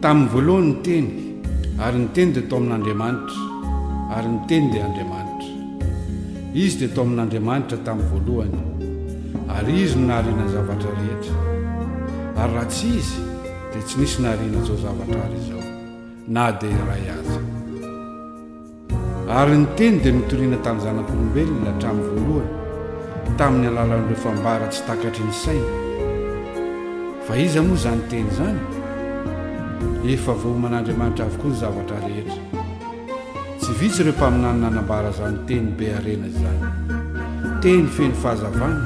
tamin'ny voalohany ny teny ary ny teny dia tao amin'Andriamanitra ary ny teny dia Andriamanitra. Izy dia tao amin'Andriamanitra tamin'ny voalohany ary izy no nahariana zavatra rehetra ary raha tsy izy dia tsy nisy nahariana zao zavatra ary izao na dia iray aza. Ary ny teny dia nitoriana tamin'ny zanak'olombelona hatramin'ny voalohany tamin'ny alalan'ireo fambara tsy takatry ny saina. Fa iza moa zany teny zany? Efa voaman'Andriamanitra avokoa ny zavatra rehetra. Tsy vitsy ireo mpaminany nanambara zany teny be arena zany. Teny feno fahazavana,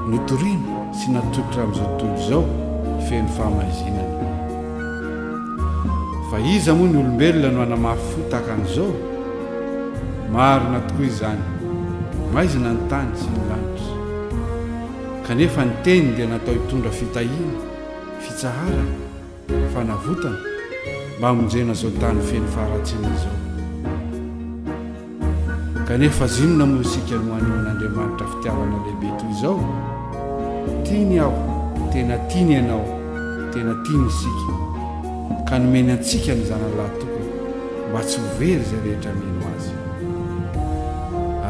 notoriana sy natolotra amin'izao tontolo izao feno fahamazinana. Fa iza moa ny olombelona no hanamafy fo tahaka an'izao? Marina tokoa izany, maizina ny tany sy ny lanitra. Kanefa ny teny dia natao hitondra fitahiana, fitsahara, fanavotana mba hamonjena zao tany feno faharatsiana izao. Kanefa zinona moa isika no hanehoan'Andriamanitra fitiavana lehibe toy izao? Tiany aho, tena tiany ianao, tena tiany isika, ka nomeny antsika ny zanalahy tokony mba tsy ho very izay rehetra mino azy.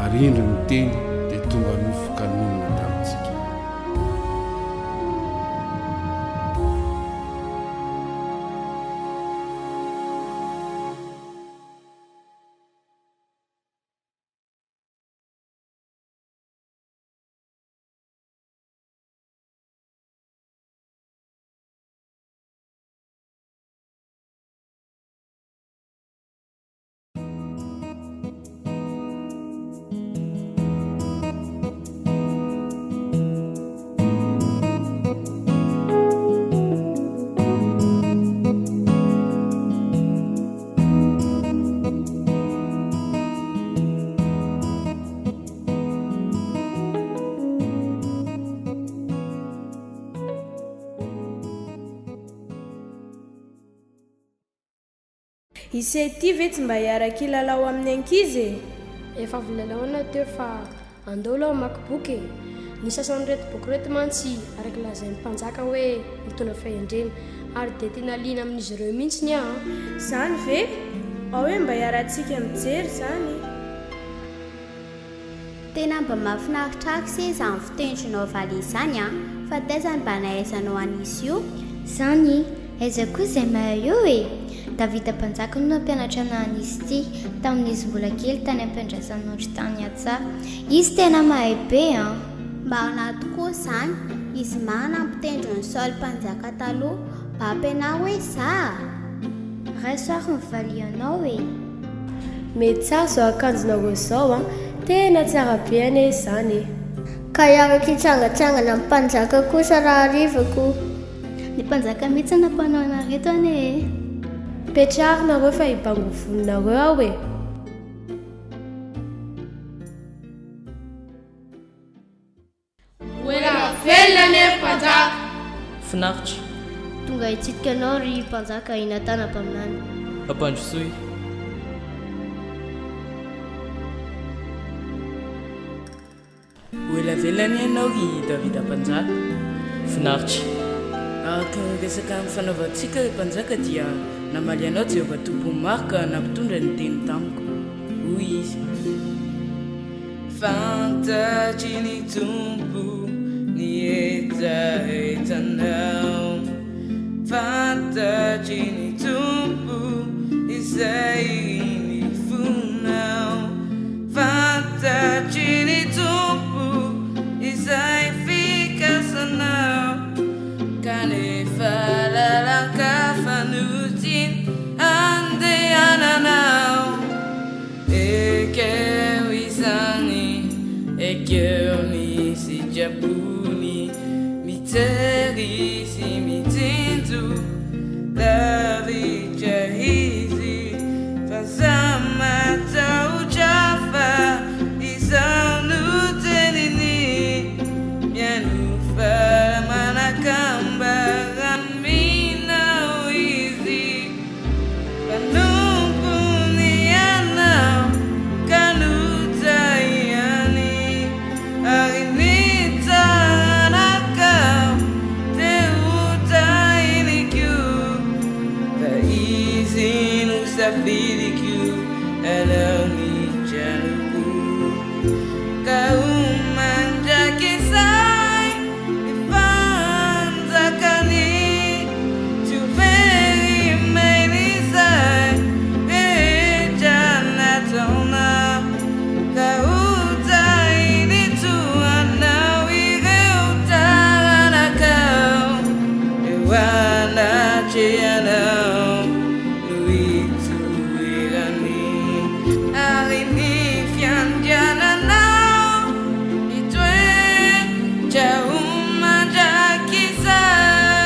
Ary indro ny teny dia tonga nofo ka nonona tamintsika. Isety ve tsy mba hiara-kilalao amin'ny ankizy? Efa volalaona teo fa andao lao mamaky boky. Ny sasan'ireto boky reto mantsy araka lazain'ny mpanjaka hoe mitondra fahendrena ary dia tena liana amin'izy ireo mihitsy ny aho. Zany ve? Ao hoe mba hiarantsika mijery zany. Tena mba mahafinaritra ako se izany fitendrinao valy izany fa tezany mba nahaizanao an'izy io. Zany, aiza koa izay mahay eo e? Davida Mpanjaka no nampianatra an'izy ity tamin'izy mbola kely tany am-piandrasany Notre-tany Atsa. Izy tena mahay be Marina tokoa izany, izy marina mpitendry ny Saoly mpanjaka taloha mba ampianao hoe za. Ray soary mivaly anao e. Mety tsara zao akanjonao izao tena tsara be ane izany. Ka hiaraka hitsangatsangana amin'ny mpanjaka kosa raha arivako. Ny mpanjaka mihitsy nampanao anareto ane. Petrarina fa hibango voninareo aho e. Oela velona ne mpanjaka. Finaritra. Tonga hitsidika anao ry mpanjaka inatana mpaminany. Ampandrosoy. Oela velona ianao ry Davida Mpanjaka. Finaritra. Araka resaka amin'ny fanaovantsika mpanjaka dia namaly anao Jehovah tompony maro ka nampitondra ny teny tamiko. Hoy izy. Fantatry ny tompo ny etaetanao, fantatry ny tompo izay nifonao, fantatry ny tompo izay fikasanao, kanefa lalaka fanotiny andehananao. Ekeo izany, ekeo misy japony, mitery sy mitendro lavitra izy, fa zamatahotra fa izao no teniny, mianofa manakambara minao izy, panompony anao ka notaiany, ary nitany iziny hosafidiko anao mijanoko ka omandraky izay ifanjakany tsy very mainy izay rehetra nataona ka hojainy toanao ireo taranakao eo anatreanao no itoerany ary ny fiandriananao itoetra omandraky izay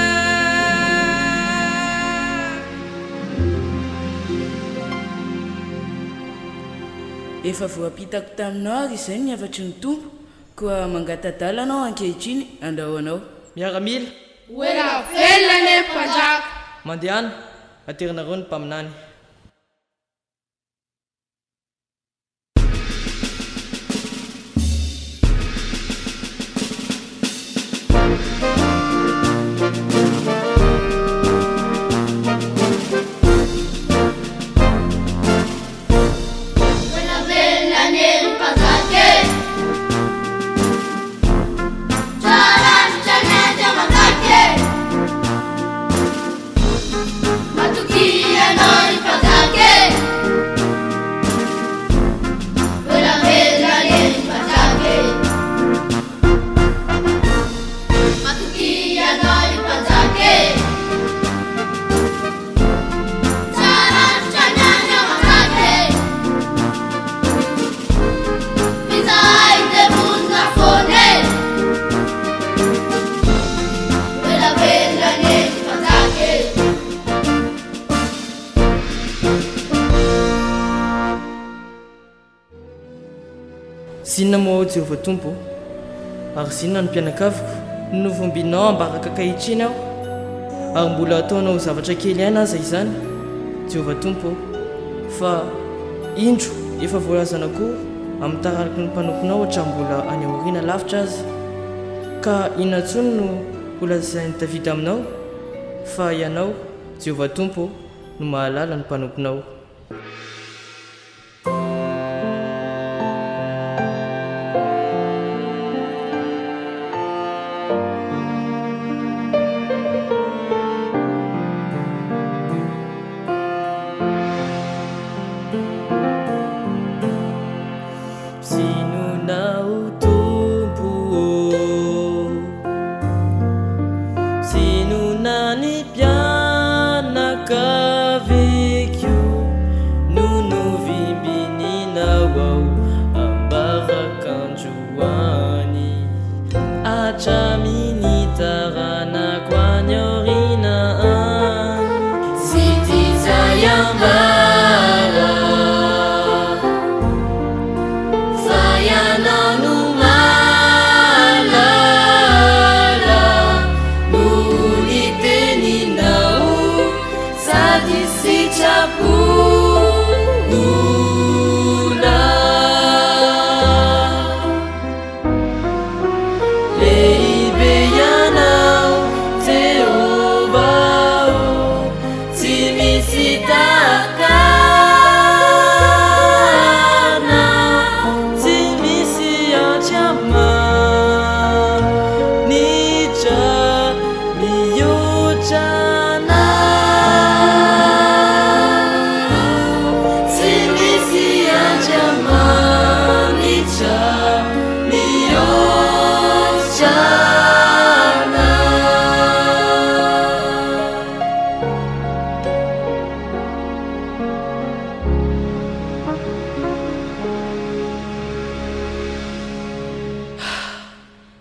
efa voapitako taminao ary izay ny afatry ny tompo koa mangatadala anao ankehitriny andrahoanao miaramila oera velona ne mpanjaka mandehana aterinareo ny mpaminany zinona moa Jehovah tompo ary zinona ny mpianakaviko novombinao ambaraka kahitriny aho ary mbola ataonao zavatra kely aina aza izany Jehovah tompo fa indro efa voalazana koa amin'ny taranaky ny mpanomponao hatramin'ny mbola any aoriana lavitra azy ka inantsony no holazain'ny Davida aminao fa ianao Jehovah tompo no mahalala ny mpanomponao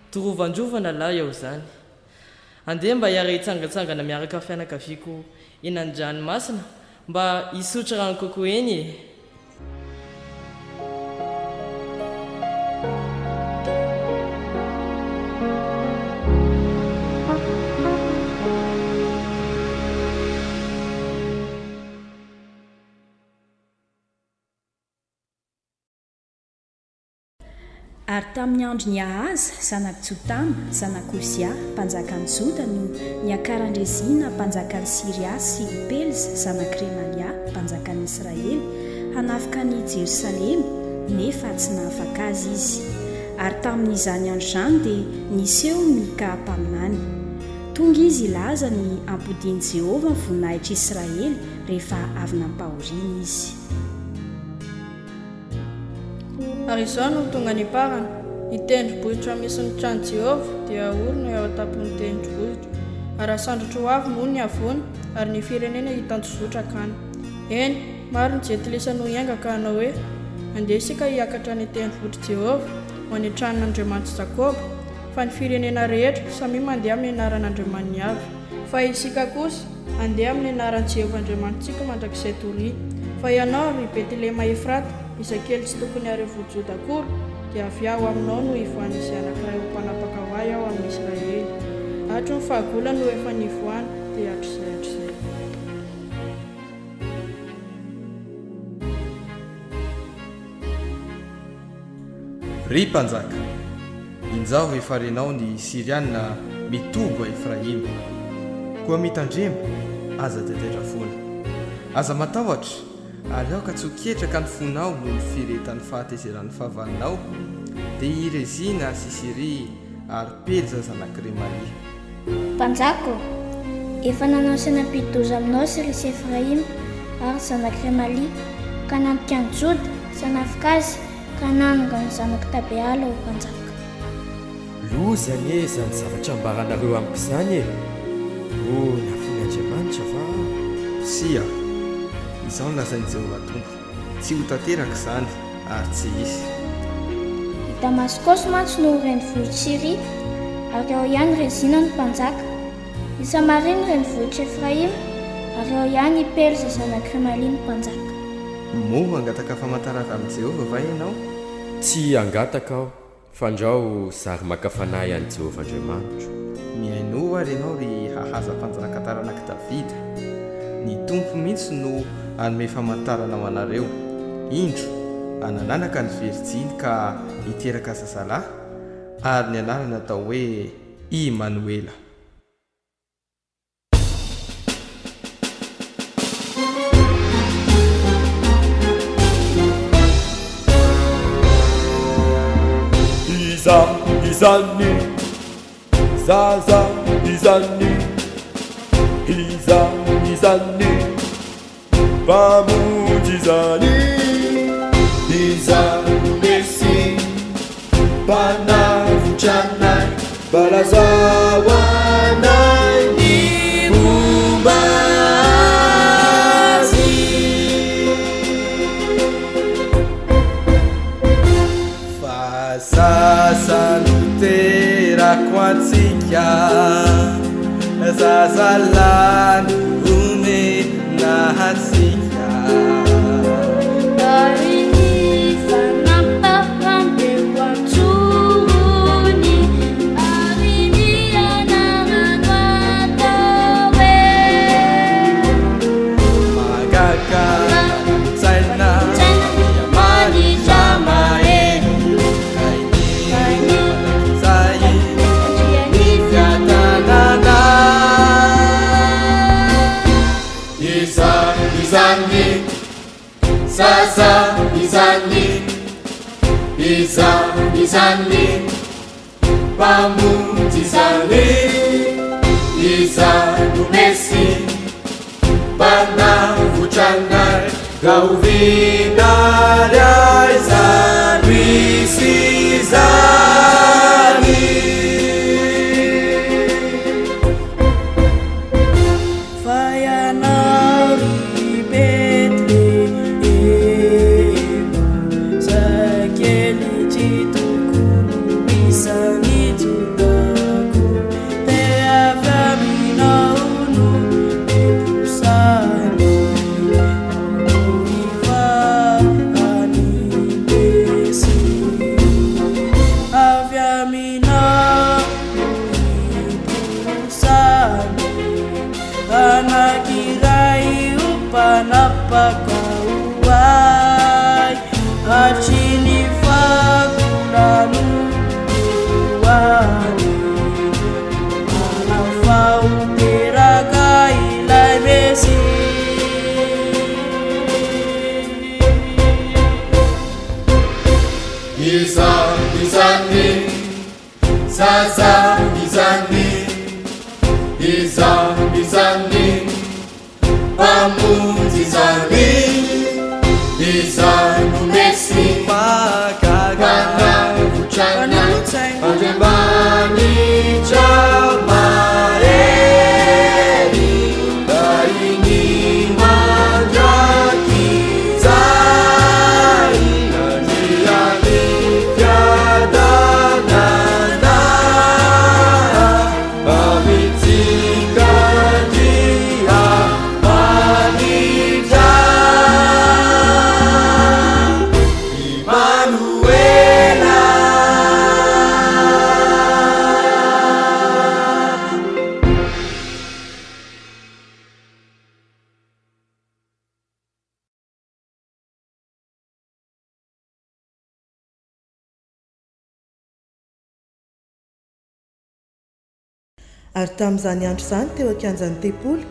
Torovanjovana lahy iaho zany andeha mba hiara hitsangatsangana miaraka fianakaviako eny an-dranomasina mba hisotra rano kokoa eny e. Ary tamin'ny andro ny Ahaza zanaka Jotama zanaka Ozia mpanjakan'ny Joda no niakaran-drezina mpanjakan'ny Siria sy Pelza zanaka Remalia Israely hanafika ny Jerosalema nefa tsy nahafaka azy izy. Ary tamin'izany andro izany dia niseho Mika mpaminany. Tonga izy ilaza ny ampodian'i Jehovah ny voninahitra Israely rehefa avy nampahoriana izy. Ary izao no tonga ny parana, ny tendrombohitra misy ny trano Jehovah dia orona eo an-tampon'ny tendrombohitra. Ary asandratra ho avy moa ny avona, ary ny firenena hitanjozotra akany. Eny, maro ny jetilesany ho ianga ka hanao hoe andeha isika hiakatra ny tendrombohitra Jehovah ho any tranon'Andriamanitra Jakoba, fa ny firenena rehetra samy mandeha amin'ny anaran'Andriamanitra avy. Fa isika kosa andeha amin'ny anaran'i Jehovah Andriamanitsika mandrakizay toria. Fa ianao ry Betlehema Efrata, izay kely tsy tokony arivo Joda akory, dia avy aho aminao no ivoany izay anankiray ho mpanapaka ho ahy ao amin'ny Israely. Hatro ny fahagola no efa nivoany dia hatr'izay. Ry mpanjaka, injaho efa renao ny Siriana mitobo a Efraima, koa mitandrema aza tetera fona, aza matahotra ary aoka tsy ho ketraka ny fonao noho ny firetan'ny fahatezeran'ny fahavalonao dia irezina sy Siry ary Perza zanak'i Remalia. Mpanjako, efa nanao senam-pitoza aminao sy risy Efraima ary zanak'i Remalia, ka nampika ny Joda sanafika azy ka nanonga ny zanak'i Tabeala ho mpanjaka. Lozany e zany zavatra ambaranareo amiko izany e. O nafony Andriamanitra va? Sia, izao nolazain'i Jehovah Tompo, tsy ho tanteraka izany ary tsy hisy. I Damaskosy mantsy no renivohitry Siria ary ao ihany Rezina ny mpanjaka. I Samaria ny renivohitry Efraima ary ao ihany i Perza zanak'i Remalia ny mpanjaka. Moa angataka famantarana amin'i Jehovah va ianao? Tsy angataka aho, fa ndrao zary maka fanahy an'i Jehovah Andriamanitra. Mihaino ary ianao ry hahaza mpanjaka taranak'i Davida. Ny Tompo mihitsy no hanome famantarana ho anareo. Indro anananaka ny Verjiny ka hiteraka zazalahy ary ny anarana atao hoe Immanuela. Izani Zaza Izani Izani Pamujizani Izani Messi Panavuchanai Balazawanai Nimumbazi Fasasa Nutera Kwatsika Zazalani Ume Nahatsika Sasa Izani Pamujizani Izani Messi Panavuchanai Gauvinalya Izani Sizani zaza izany izany pamonjy izany izano mesy makagana votrana andriamanitra mahery dainy mandraky zay naniany fiadanana pamitsikandria manitra Emmanuela. Ary tamin'izany andro izany teo akanjan'ny tempoly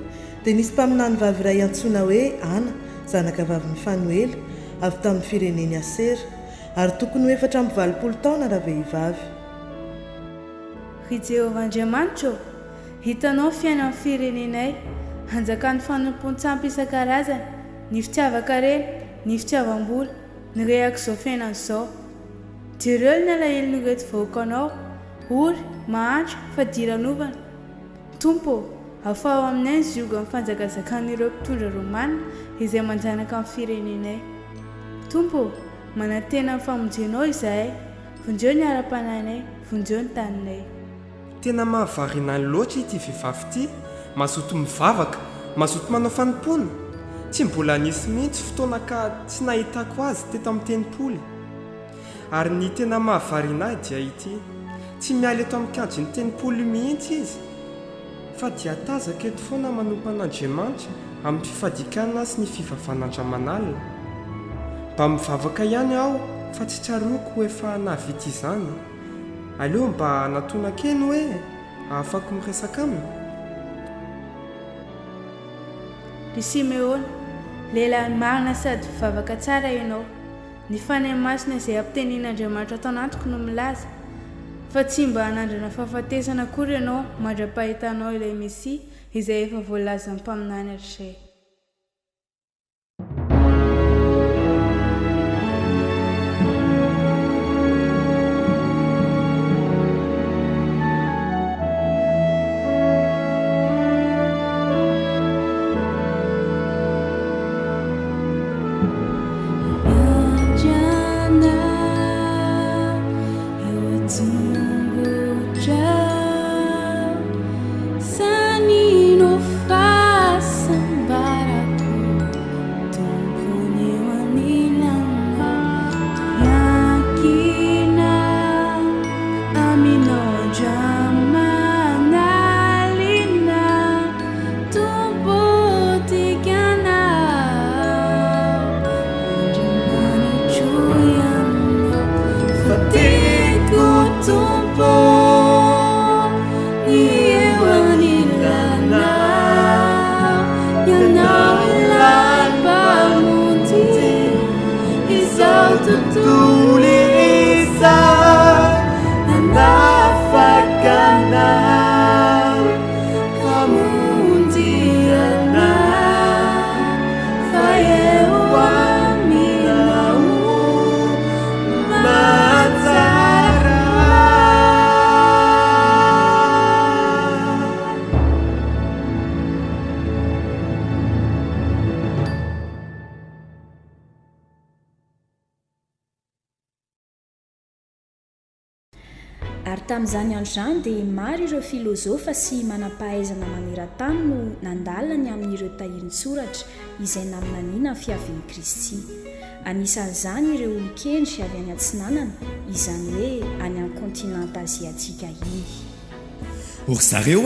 dia nisy mpaminany vavy iray antsoina hoe Ana, zanaka vavin'ny Fanuela, avy tamin'ny fireneny Asera, ary tokony ho 420 taona raha vehivavy. Ry Jehovah Andriamanitra, hitanao fiainan'ny firenenay, hanjakan'ny fanampon-tsampy isan-karazany, ny fitiavaka reny, ny fitiavam-bola, ny rehaka izao fiainana izao. Jereo ny alahelo reto vahoakanao, ory, mahantra, fa diranovana. Tompo, afao aminay ny zioga amin'ny fanjakazakan'ireo mpitondra Romana izay manjanaka amin'ny firenenay. Tompo, manantena amin'ny famonjenao izahay, vonjeo ny ara-panahinay, vonjeo ny taninay. Tena mahavarina ny loatra ity vehivavy ity, mazoto mivavaka, mazoto manao fanimpona. Tsy mbola nisy mihitsy fotoana ka tsy nahitako azy teto amin'ny tenipoly. Ary ny tena mahavarina dia ity, tsy miala eto amin'ny kadry ny tenipoly mihitsy izy, fa dia tazaka eto foana manompo an'Andriamanitra amin'ny fifadikana sy ny fivavanan-dramanalina. Mba mivavaka ihany aho fa tsy tsaroako efa navita izany. Aleo mba natona keny hoe afaka miresaka aminy. Ry Simeona, lehilahy marina sady mivavaka tsara ianao. Ny fanahy masina izay ampitenin'Andriamanitra tao anatiko no milaza, fa tsy mba hanandrana fahafatesana akory ianao mandra-pahitanao ilay Mesia izay efa voalazan'ny mpaminany hatrizay. Ary tamin'izany andro izany dia maro ireo filozofa sy manam-pahaizana maneran-tany no nandalany amin'ireo tahirin-tsoratra izay naminaniana ny fiavian'i Kristy. Anisan'izany ireo olon-kendry avy any Antsinanana, izany hoe any amin'ny kontinanta aziatika iny. Ry zareo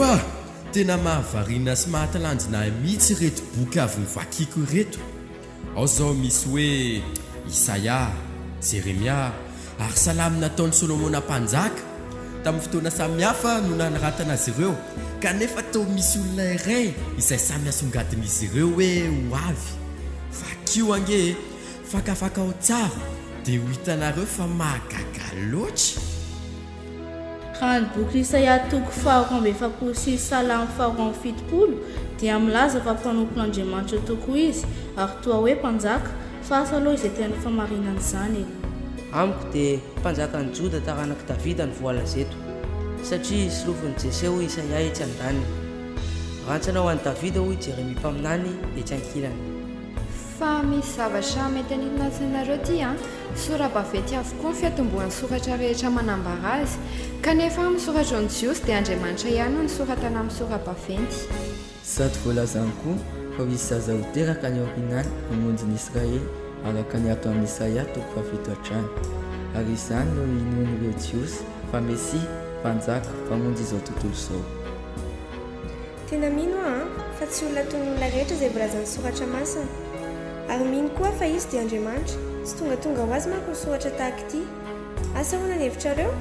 tena mahavariana sy mahatalanjona mihitsy ireto boky avy nivakiako ireto. Ao zao misy hoe Isaia, Jeremia, ary salamy nataon'ny Solomona mpanjaka. Tamin'ny fotoana samihafa no nanaratana azy ireo, kanefa tao misy olona iray izay samy asongadin'izy ireo hoe ho avy. Vakio ange, fakafaka ao tsara dia ho hitanareo fa mahagaga loatra. raha ny boky Isaia toko 4:7 dia milaza fa mpanompon'Andriamanitra toko izy ary toa hoe mpanjaka fa asa aloha izay tena famarinana izany. Amiko dia mpanjaka ny Joda taranaka Davida ny voalazeto satria solofon'i Jeseo hoy Isaia etsy an-daniny. Rantsana ho an'i Davida hoy Jeremia mpaminany etsy ankilany. Fa misy zavatra mety anilina antsika ty sora-baventy avokoa ny fiatombohan'ny soratra rehetra manambara azy kanefa misoratra ny Jiosy dia Andriamanitra ihany no nisoratana amin'ny sora-baventy. Sady voalazany koa fa misy zaza ho teraka ny aorinany mamonjy ny Israely araka ny ato amin'ny Isaia toko 7 ary izany no inoan'ireo Jiosy fa Mesia mpanjaka famonjy izao tontolo izao. Tena mino fa tsy olona toy ny olona rehetra izay voalazany soratra masina ary mino koa fa izy dia Andriamanitra sy tonga ho azy manko ny soratra tahaka ity. Asa hoana ny hevitrareo?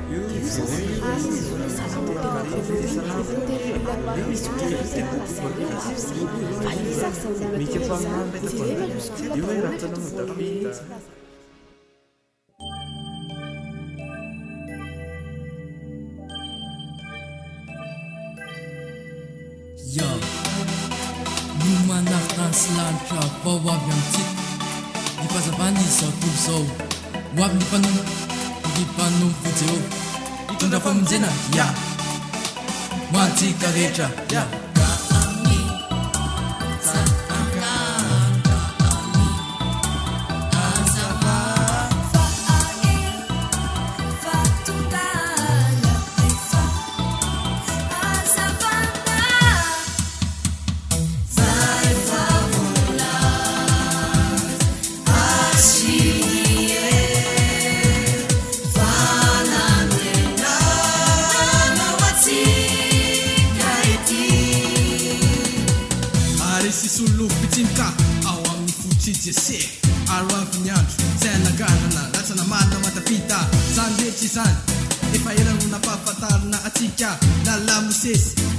Yo, no manaraka sy lanitra vao avy amintsika ny fazavany izao tontolo izao ho avy ny mpanompo Jehova hitondra famonjena ya ho antsika rehetra ya.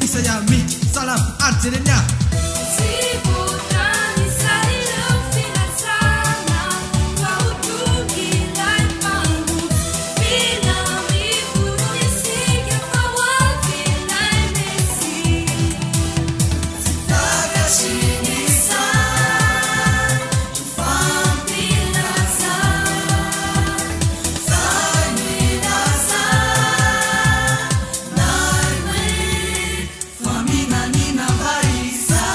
Isaia mity salam Jeremia. Famina nina vaisa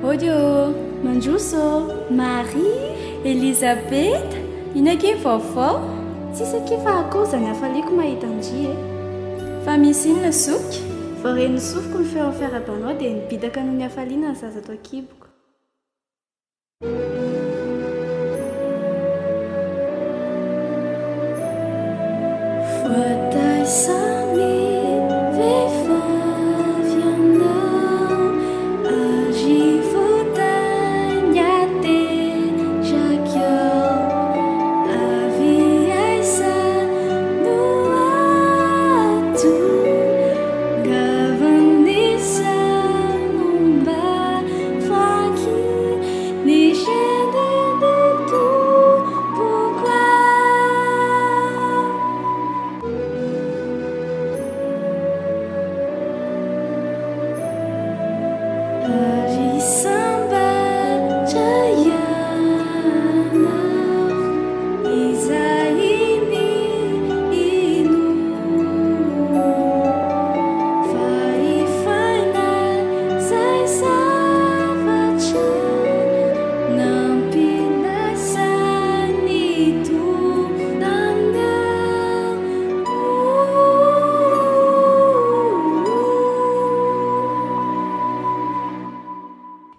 Odio, Mandroso, Marie, Elisabeth, inakiny vaovao. Tsisy akifa akozany hafaliako mahita andry fa misy inona soky vao reny sofiko ny feo fiarabanao dia nibitaka noho ny hafaliana ny zaza ato akiboko.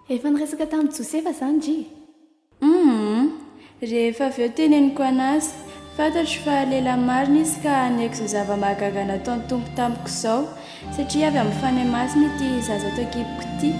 Efa niresaka tamin'ny Josefa zany Dry. Rehefa avy eo teneniko anazy, fantatro fa lela marina izy ka haneko izao zava-mahagaga nataony tompo tamiko izao satria avy amin'ny fanahy masina ity zaza ato akiboko ity.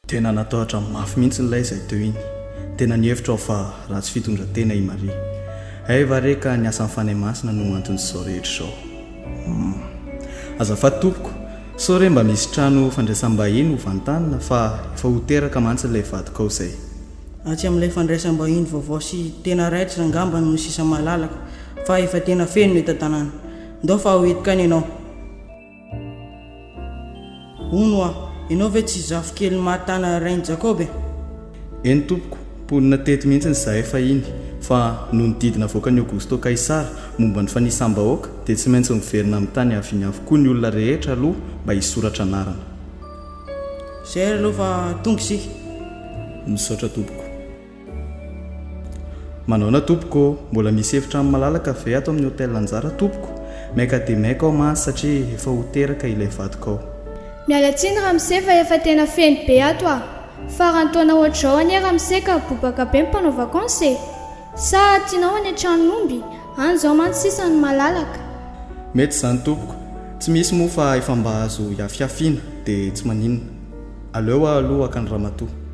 Tena natahotra mafy mihitsy nilay izay teo iny. Tena nihevitra aho fa ratsy fitondratena i Maria. Eva reka niasa amin'ny fanahy masina no anton'izao rehetra izao. Azafady tompoko, sao re mba misy trano fandraisam-bahiny ho vantanina fa efa ho teraka mantsy ilay vadiko ao izay. Atsy amin'ilay fandraisam-bahiny vaovao sy tena raitra angamba no sisa malalaka fa efa tena feno ny eto an-tanàna. Ndao fa hoentika any ianao. Ono aho. Ianao ve tsy zafy kely mahatana rainy Jakoby? Eny tompoko, ponina teto mihitsy izahay fahiny fa noho nididina voaka ny Augusto Kaisara momba ny fanisam-bahoaka dia tsy maintsy miverina amin'ny tany avy avokoa ny olona rehetra aloha mba hisoratra anarana. Zay aloha fa tonga isika. Misaotra tompoko. Manaona tompoko, mbola misy hevitra amin'ny malalaka ve ato amin'ny hôtel Anjara tompoko? Maika dia maika ao mantsy satria efa ho teraka ilay vadiko ao. Mialatsiny Ramsey fa efa tena feno be ato ah. Farany taona ohatrao anie Ramsey ka bobaka be mpanao vakanse. Sa tianao any an-tranon'omby, any zao mantsy sisa ny malalaka. mety izany tompoko tsy misy moa fa efa mba azo iafiafiana dia tsy maninona aleo aloha akany ramatoa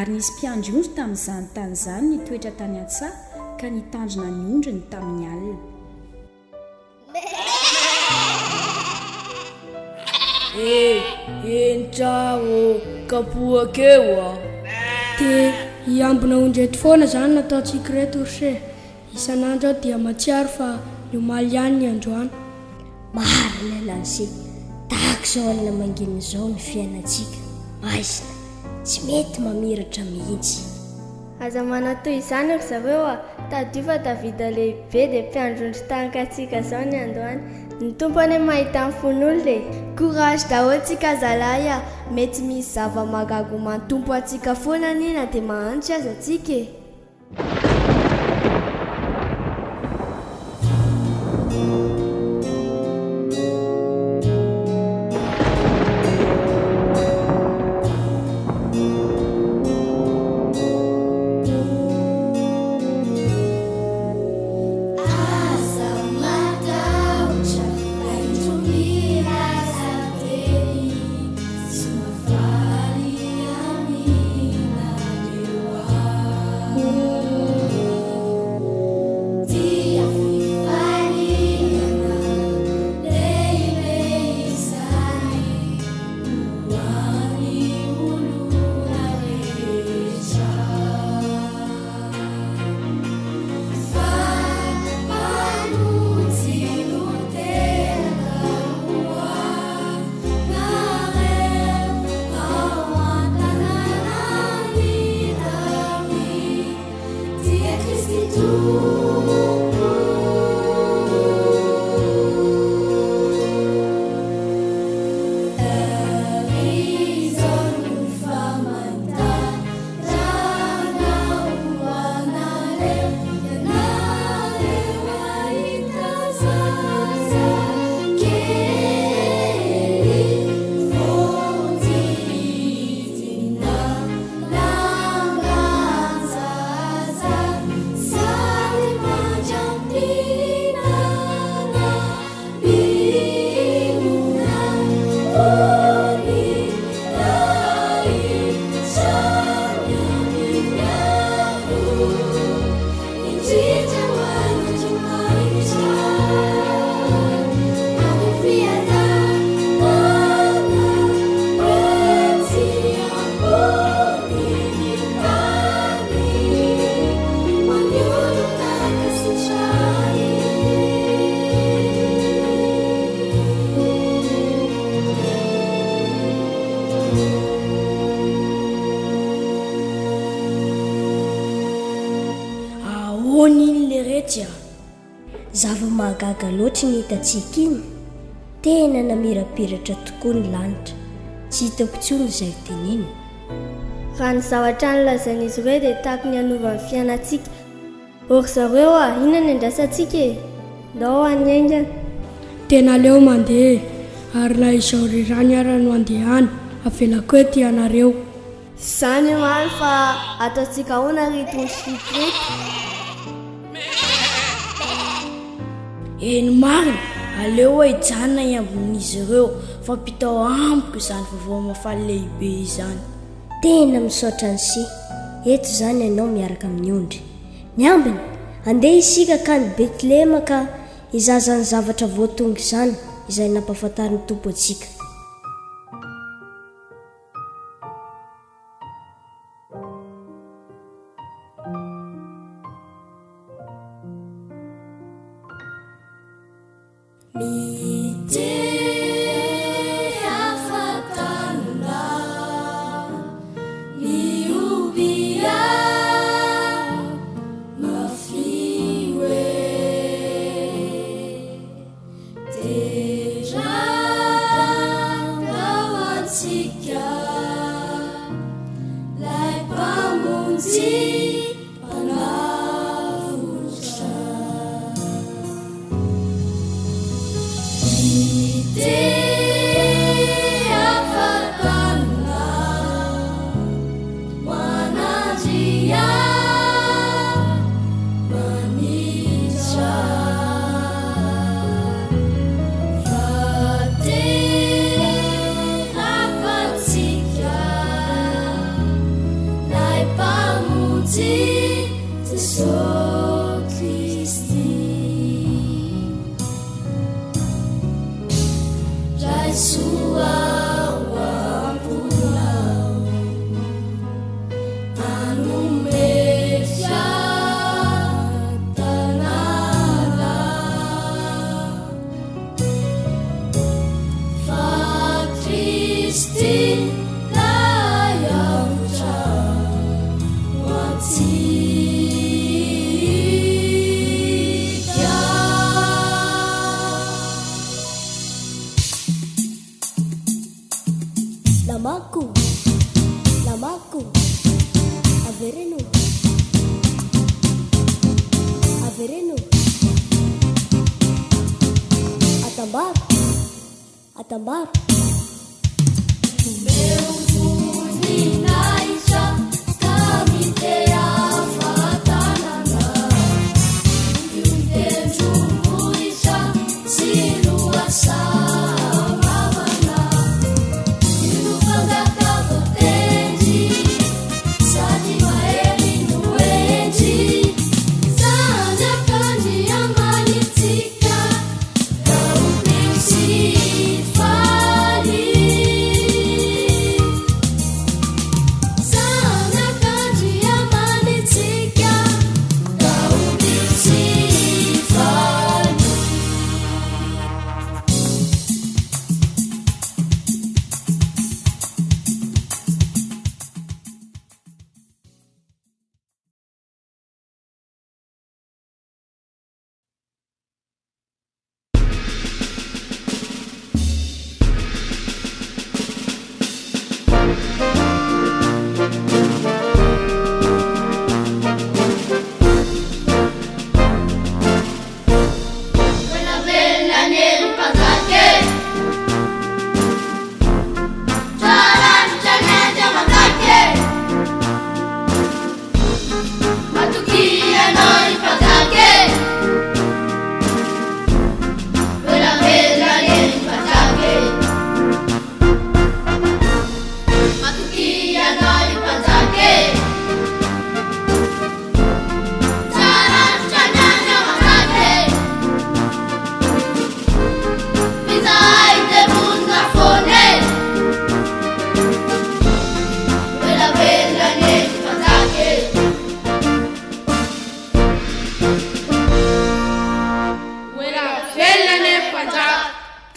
ary nisy mpiandry ondry tamin'izany tany izany nitoetra tany an-tsaha ka nitandrina ny ondriny tamin'ny alina entrao kapoakeo a dia hiambina ondreto foana izany nataontsika reto orse isan'andro aho dia matsiaro fa niomaly ihany ny androany marina lanse tahaka izao alina mangina izao ny fiainantsika maizina tsy mety mamiratra mihitsy aza manatoy izany ry zareo a tadio fa tavida lehibe dia mpiandrondry tahaka atsika izao ny androany ny tompony mahita ny fon'olo dia courage daholo tsika zalahy a mety misy zava-magago mantompo atsika foana nina dia mahanitra aza atsika e Zava-mahagaga loatra ny hitantsika iny, tena namirapiratra tokoa ny lanitra, tsy hitako intsony izay teneny. Raha ny zavatra nilazain'izy ireo dia tahaka ny hanova ny fiainantsika. Or zareo inona ny andrasantsika e? Ndao any aingana. Tena leo mandeha, ary na izao rirany ara no andehany, avelako hoe ty anareo. Izany mamy fa ataontsika ahoana ritony sitrety. Eny marina, aleo hoe hijanona iambon'izy ireo, fa mpitao amiko izany vavao mafaly lehibe izany. Tena misaotra ny si, eto izany ianao miaraka amin'ny ondry. Ny ambiny, andeha isika ka ny Betlehema ka izaza ny zavatra voatonga izany, izay nampahafantarin'ny Tompo antsika. Lamaku, avereno, atambar. Fali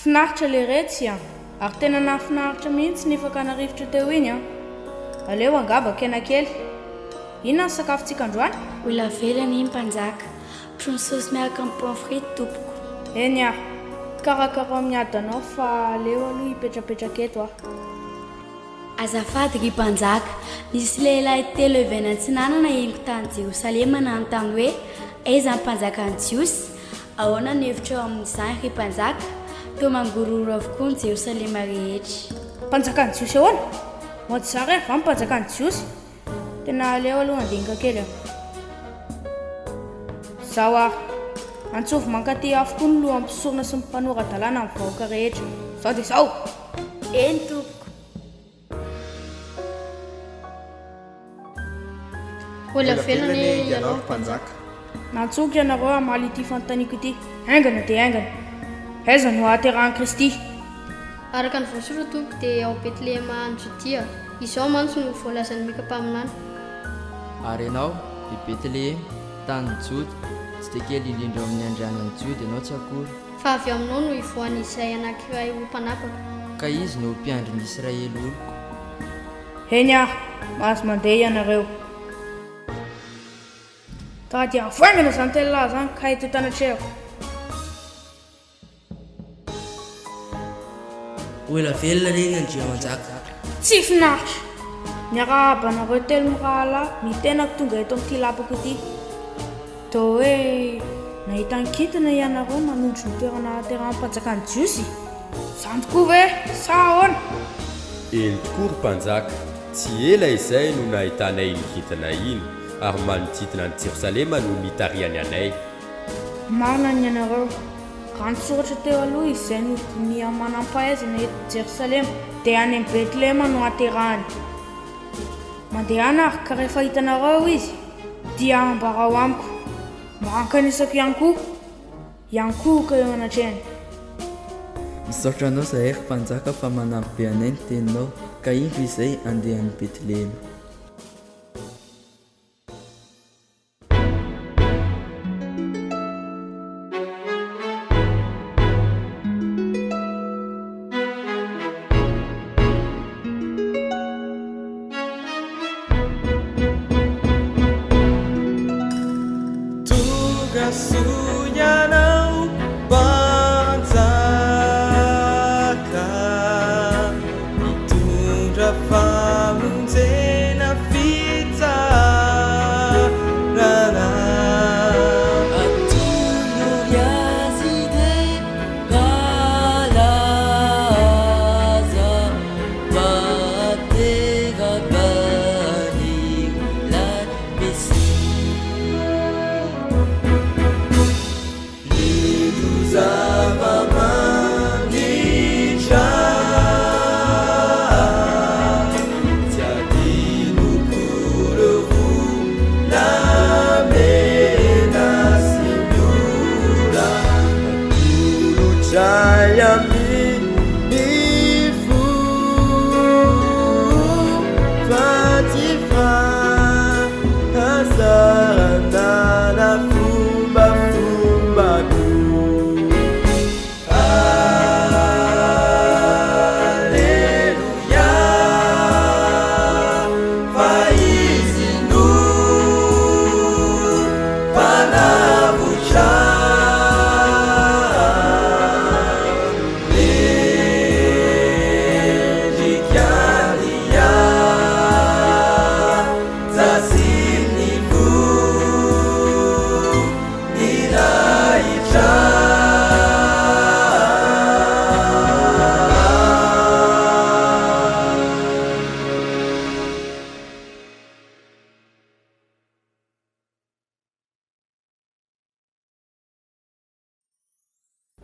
finaritra le retsy a ary tena nafinaritra mihitsy nefa ka narivotra teo iny a aleo angabaka ena kely inona ny sakafontsika androany ola velany iny mpanjaka tronsosy miaraka amin'ny pomme frite tompoko eny a karakara miadanao fa aleo aloha hipetrapetraka eto a azafady ry mpanjaka nisy lehilahy telo evena antsinanana eniko tany Jerosalema nanontany hoe aiza ny mpanjaka ny jiosy ahoana ny hevitra eo amin'izany ry mpanjaka teo mangororo avokoa ny Jerosalema rehetra mpanjaka ny jiosy ahoana mody zary va mpanjaka ny jiosy tena aleo aloha andinika kely aho zaho a antsovy mankaty avokoa ny loha ampisorona sy mimpanoradalàna amin'ny vahoaka rehetra zao dia zao eny tompoko ola velany ianao mpanjaka nantsoky ianareo amaly ity fanontaniako ity aingana dia aingana aiza no ahaterahan'i Kristy araka ny voasora tompoko dia ao Betlehema any Jodia izao mantsy no voalazan'ny mikampaminany ary ianao i Betlehema tany Joda tsy dia kely indrindra amin'ny andrianany Joda ianao tsy akory fa avy aminao no ivoany izay anankiray ho mpanapaka ka izy no mpiandrin'ny Israely oloko eny a mahazo mandeha ianareo taha dia avoangana izany telalahy zany ka hito tanatrehako oela velona reny andriamanjaka tsy finaritra miarahaba anareo telo mirahalahy mitenako tonga eto amin'ity lapako ity to hoe nahita nkintana ianareo manondro ny toerana ahaterahan'ny mpanjakany jiosy zany tokoa ve sa ahoana eny tokoa ry mpanjaka tsy ela izay no nahitanay nikintana iny ary manodidina ny Jerosalema no mitariany anay marina ny ianareo raha nysoratra teo aloha izay no dinia manampahaizana eto Jerosalema dia any amin'ny Betlehema no aterahany mandehana ary ka rehefa hitanareo izy dia ambarao amiko mankanisako ihany koa ka eo anatrehany misaotra anao zahay ry mpanjaka fa manampy be anay ny teninao ka indro izay andeha any Betlehema Sunyanau panjaka mitondra famonjena fitsarana atono yazy de galaza bateragany olany misy zava-manitra tiadino kolovo lamena sy miora atolotray amin'ny fo fatifra hazarana fombafombako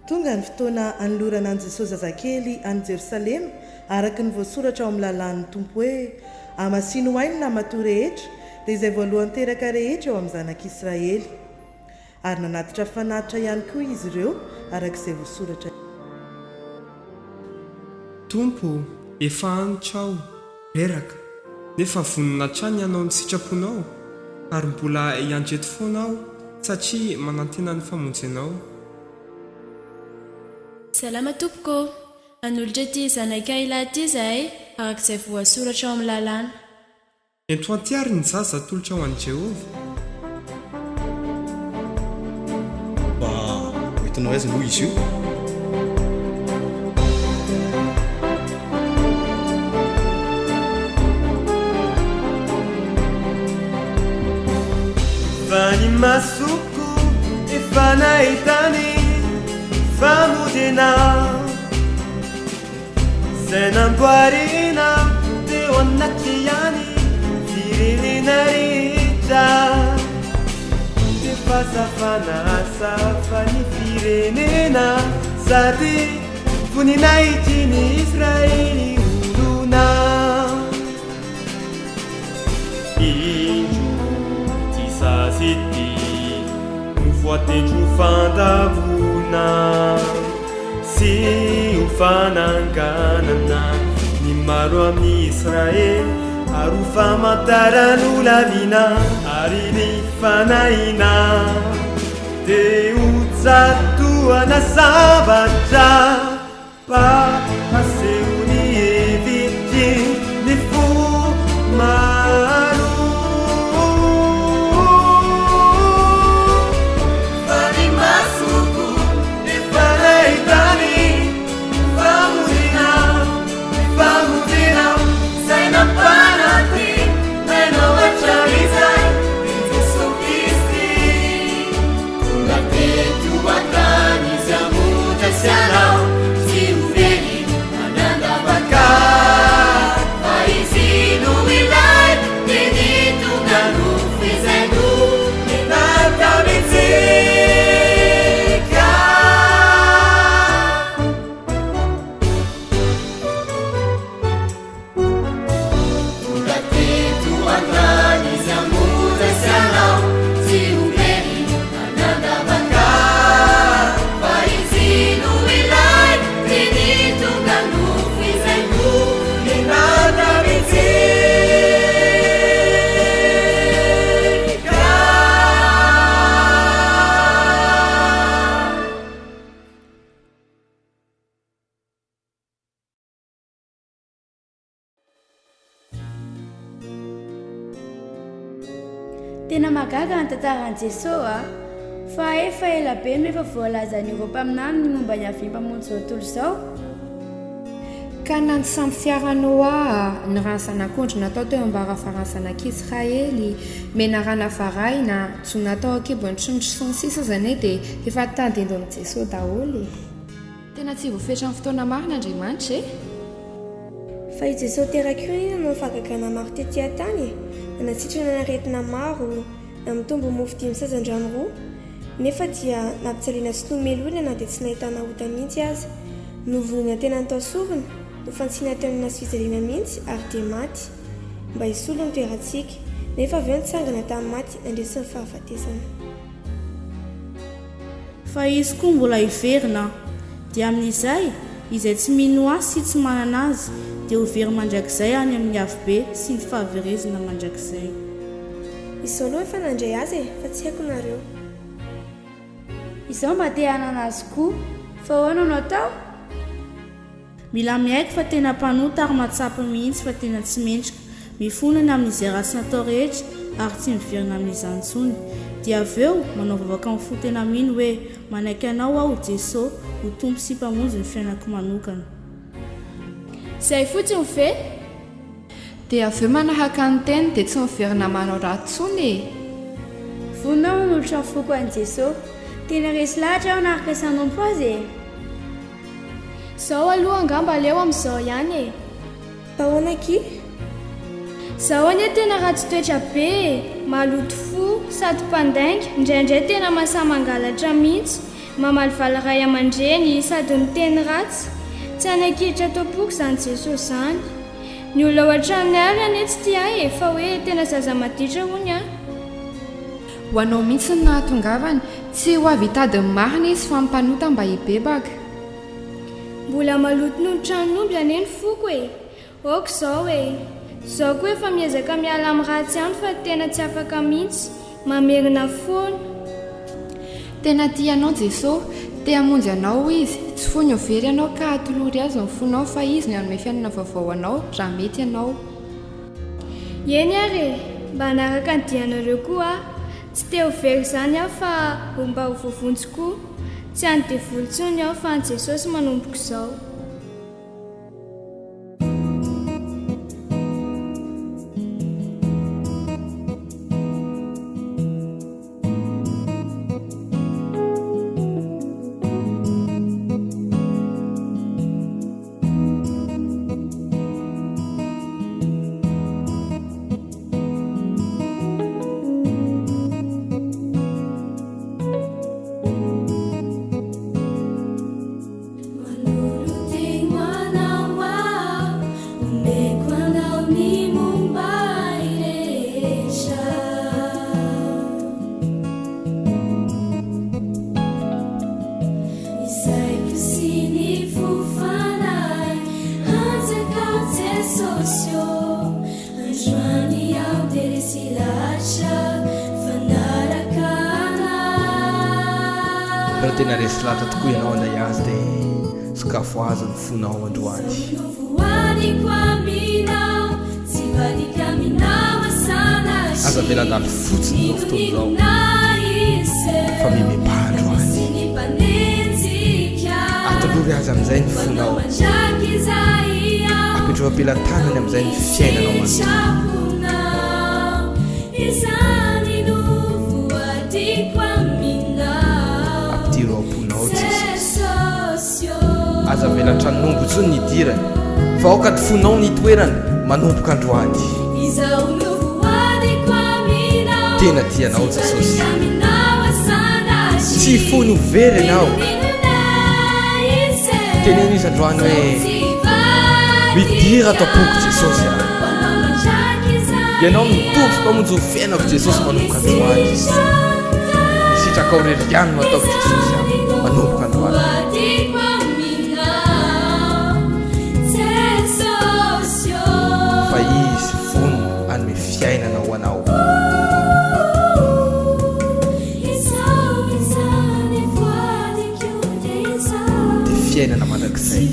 tonga ny fotoana anolorana an' Jesosy zazakely any Jerosalema araka ny voasoratra ao amin'ny lalàn'ny tompo hoe amasino ainy na matoa rehetra dia izay voalohany teraka rehetra eo amin'ny zanak'Israely ary nanatitra fanatitra ihany koa izy ireo araka izay voasoratra tompo efa antrao reraka nefa vonina trany ianao ny sitraponao ary mbola iandreto foanao satria manantena ny famonjenao salama tompoko an'olitra ty zanakay lahy ty zahay arak'izay voasoratra ao amin'ny lalàna ento antiary ny zaza tolotra ho an'i Jehova mba hoentinao aiza moa izy io fa ny masoko efa nahitany famodena zay namboarina teo anaty ihany firenena rehetra efa safana safa ny firenena sady voninahity ny Israely olona Sazity voatendro fandavona sy ho fananganana ny maro amin'ny Israely ary ho famantarano lalina ary ny fanahina dia ho tsatoana zavatra paseho ny hevitry ny fo maro tena magaga ny tantaran'i Jesosy fa efa ela be no efa voalazan'ny Eropa aminany ny momba ny avim-pamonjy zao tontolo izao ka nany samy fiara Noa ny ransan'akondro natao teo ambara-faransan'Israely menarana varaina tsy natao akibony trondro sisa zany dia efa tandindon'i Jesosy daholo tena tsy voafetra amin'ny fotoana marina Andriamanitra fa i Jesosy teraka io iny no fagagana maro tetỳ tany nanasitrana naretina maro na mitombo mofo 5 sazandrano roa nefa dia nampitsaliana sy nomelolana dia tsy nahitana ota mihitsy azy novonina tena natao sorona no fantsiana tenana sy fijaliana mihitsy ary dia maty mba hisolo ny toerantsika nefa avy eo nitsangana tamin'ny maty nandresy ny fahafatesana fa izy koa mbola hiverina dia amin'izay izay tsy mino azy sy tsy manana azy dia ho very mandrakizay any amin'ny avibe sy ny fahaverezina mandrakizay izao aloha efa nandray azy fa tsy haiko nareo izao mba te hanana azy koa fa ahoana no atao mila mihaiko fa tena mpanota ary matsapy mihitsy fa tena tsy mendrika mifonana amin'izay ratsy natao rehetra ary tsy miverina amin'izany intsony dia avy eo manao vavaka amin'ny fo tena mino hoe manaiky anao aho Jesosy ho tompo sy mpamonjy ny fiainako manokana izay fotsiny ve dia avy eo manahaka ny teny dia tsy miverina manao raha tsony vonao nolotra foko an'i Jesosy tena resy lahatra aho naharaka isanompo azy Zao aloha angamba leo amin'izao ihany Ahoana ki? Zao anie tena ratsy toetra be, maloto fo, sady mpandainga, indraindray tena mahasamangalatra mihitsy, mamaly vala ray aman-dreny sady miteny ratsy. Tsy anakiditra tompoko izany Jesosy izany. Ny olona ao an-tranony ary anie tsy tia fa hoe tena zaza maditra hono a. Ho anao mihitsy ny nahatongavany, tsy ho avy hitadiny marina izy fa mpanota mba hibebaka. Mbola maloto noho ny tranon'omby anie ny foko Oko zao Zao koa efa miezaka miala amin'ny ratsy ihany fa tena tsy afaka mihitsy, mamerina foana. Tena tianao Jesosy, te hamonjy anao izy tsy fo ny overy anao ka atolory azy ny fonao fa izy ny anome fiainana vaovao anao raha mety ianao. Eny ary mba hanaraka ny dianareo koa tsy te ho very izany aho fa mba ho vovontsy koa tsy any devolontsony aho fa ny Jesosy manomboko izao. raha tena resy latra tokoa ianao anday azy dia sakafo azy ny fonao androany. Aza velandalo fotsiny izao fotoana izao fa mimepahndro azy atolory azy amin'izay ny fonao apetro ampelantanany amin'izay ny fiainanao apitiro amponao Jesosy aza velatra nombotsony ny dirany fa aoka ty fonao ny toerany manomboka androany tena tianao Jesosy tsy fony overy ianao teneno izy androany hoe midira tampoko Jesosy ianao mitompo mpamonjy ho fiainako Jesosy manomboka androany misitraka ao reriany no ataoko Jesosy manomboka androany fa izy fono anome fiainana ho anao dia fiainana mandrakizay